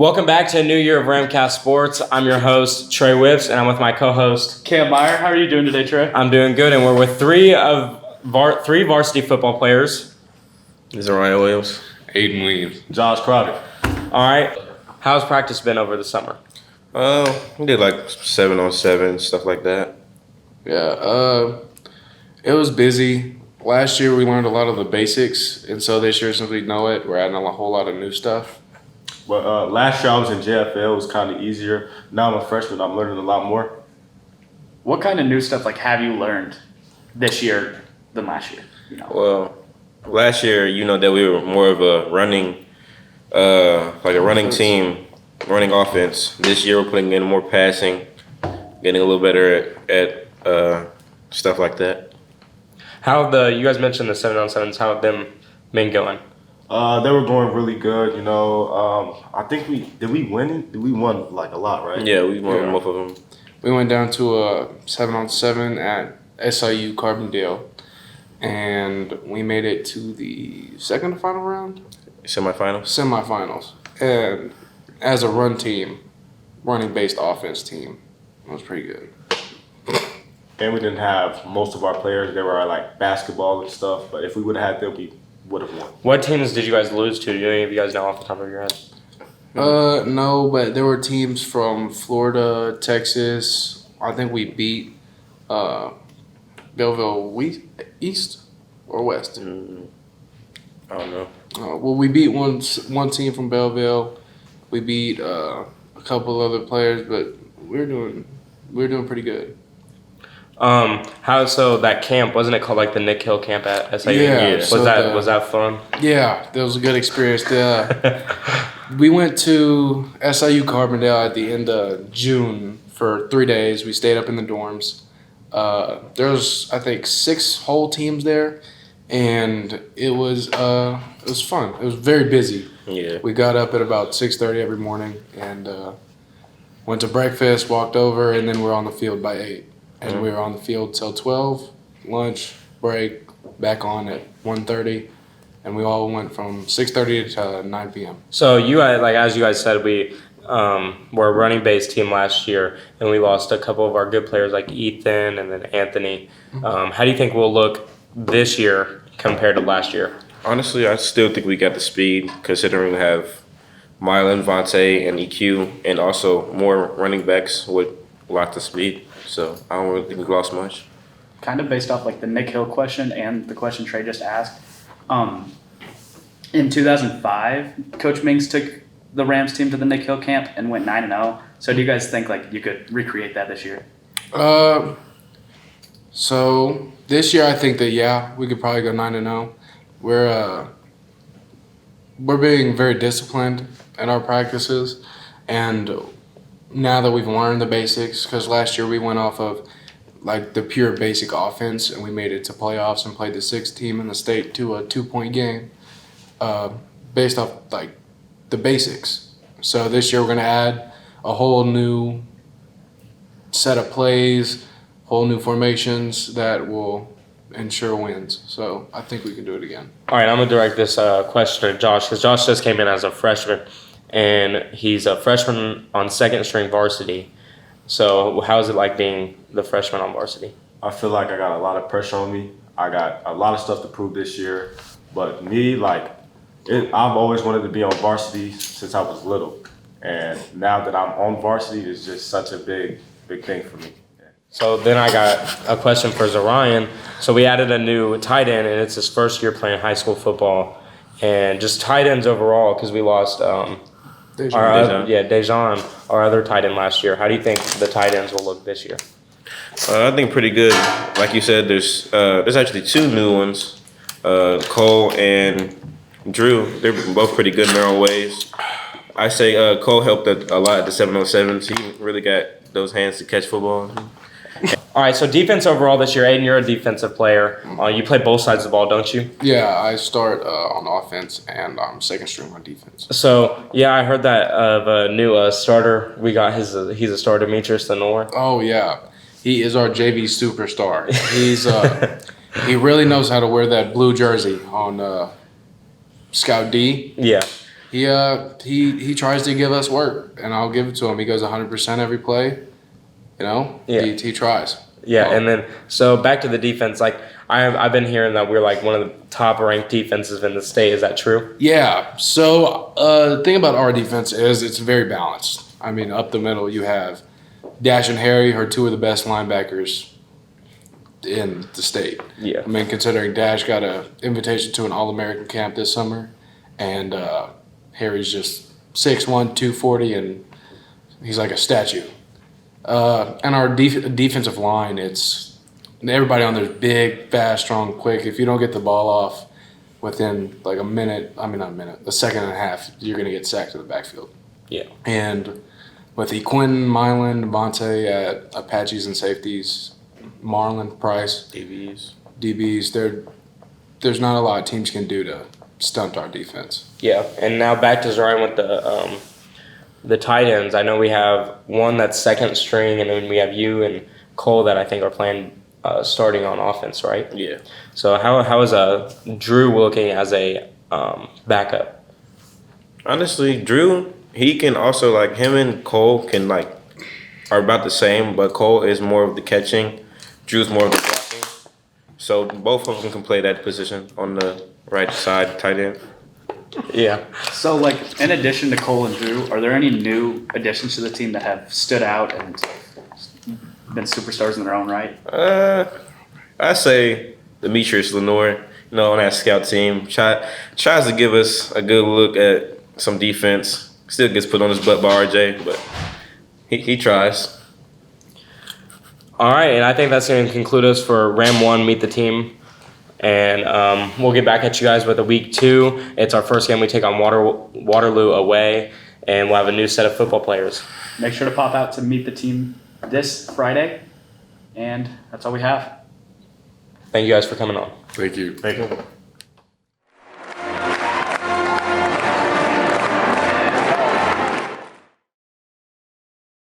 Welcome back to a new year of Ramcast Sports. I'm your host, Trey Whips, and I'm with my co-host, Cam Meyer. How are you doing today, Trey? I'm doing good, and we're with three varsity football players. This is Ryan Williams. Aiden Williams. Josh Crowder. All right. How's practice been over the summer? We did like 7-on-7, stuff like that. Yeah, it was busy. Last year we learned a lot of the basics, and so this year, since we know it, we're adding a whole lot of new stuff. Well, last year I was in JFL. It was kind of easier. Now I'm a freshman. I'm learning a lot more. What kind of new stuff have you learned this year than last year? Well, last year, that we were more of a running team, running offense. This year we're putting in more passing, getting a little better at stuff like that. You guys mentioned the 7-on-7s. How have them been going? They were going really good. I think we win it? We won like a lot, right? Yeah, we won both of them. We went down to a 7-on-7 at SIU Carbondale, and we made it to the second final round? Semifinals. And as a running-based offense team, it was pretty good. And we didn't have most of our players. They were like basketball and stuff. But if we would have had them, we would have won. What teams did you guys lose to? Do any of you guys know off the top of your head? No, but there were teams from Florida, Texas. I think we beat Belleville East or West. I don't know. Well, we beat one team from Belleville. We beat a couple other players, but we're doing pretty good. So that camp, wasn't it called like the Nick Hill camp at SIU? Yeah. Was that fun? Yeah, that was a good experience. We went to SIU Carbondale at the end of June for 3 days. We stayed up in the dorms. There was, I think, 6 whole teams there, and it was fun. It was very busy. Yeah. We got up at about 6:30 every morning and went to breakfast, walked over, and then we were on the field by 8. And we were on the field till 12, lunch, break, back on at 1:30, and we all went from 6:30 to 9 p.m. So you guys, as you guys said, we were a running-based team last year, and we lost a couple of our good players like Ethan and then Anthony. How do you think we'll look this year compared to last year? Honestly, I still think we got the speed, considering we have Mylan, Vontae, and EQ, and also more running backs with lots of speed. So I don't really think we lost much. Kind of based off the Nick Hill question and the question Trey just asked. In 2005, Coach Mings took the Rams team to the Nick Hill camp and went 9-0. So do you guys think you could recreate that this year? So this year I think that we could probably go 9-0. We're being very disciplined in our practices, and now that we've learned the basics, because last year we went off of the pure basic offense and we made it to playoffs and played the 6th team in the state to a 2-point game based off the basics. So this year we're going to add a whole new set of plays, whole new formations that will ensure wins. So I think we can do it again. All right, I'm going to direct this question to Josh, because Josh just came in as a freshman. And he's a freshman on second-string varsity. So how is it like being the freshman on varsity? I feel like I got a lot of pressure on me. I got a lot of stuff to prove this year. But me, I've always wanted to be on varsity since I was little. And now that I'm on varsity, it's just such a big thing for me. So then I got a question for Zarian. So we added a new tight end, and it's his first year playing high school football. And just tight ends overall, because we lost Dejan, our other tight end last year. How do you think the tight ends will look this year? I think pretty good. Like you said, there's actually 2 new ones, Cole and Drew. They're both pretty good in their own ways. I say Cole helped a lot at the 7-on-7s. He really got those hands to catch football. All right, so defense overall this year. Aiden, you're a defensive player. You play both sides of the ball, don't you? Yeah, I start on offense and I'm second string on defense. So, yeah, I heard that of a new starter. We got he's a starter, Demetrius Lenore. Oh, yeah. He is our JV superstar. He really knows how to wear that blue jersey on Scout D. Yeah. He tries to give us work, and I'll give it to him. He goes 100% every play. You know, Yeah. he tries. Yeah, Well, and then so back to the defense. Like I've been hearing that we're like one of the top ranked defenses in the state. Is that true? Yeah. So the thing about our defense is it's very balanced. I mean, up the middle you have Dash and Harry are two of the best linebackers in the state. Yeah. I mean, considering Dash got an invitation to an All-American camp this summer, and Harry's just 6'1", 240, and he's like a statue. And our defensive line, it's everybody on there is big, fast, strong, quick. If you don't get the ball off within like a second and a half, you're going to get sacked to the backfield. Yeah. And with Quinn, Mylan, Devontae at Apaches and safeties, Marlon, Price, DBs, there's not a lot teams can do to stunt our defense. Yeah, and now back to Zion with the tight ends. I know we have one that's second string, and then we have you and Cole that I think are playing starting on offense, right? Yeah. So how is Drew looking as a backup? Honestly, Drew, he can also like him and Cole can like are about the same, but Cole is more of the catching, Drew's more of the blocking. So both of them can play that position on the right side, tight end. Yeah. So, like, in addition to Cole and Drew, are there any new additions to the team that have stood out and been superstars in their own right? I say Demetrius Lenore, on that scout team, tries to give us a good look at some defense. Still gets put on his butt by RJ, but he tries. All right, and I think that's going to conclude us for Ram 1, Meet the Team. And we'll get back at you guys with a week 2. It's our first game. We take on Waterloo away, and we'll have a new set of football players. Make sure to pop out to Meet the Team this Friday. And that's all we have. Thank you guys for coming on. Thank you. Thank you.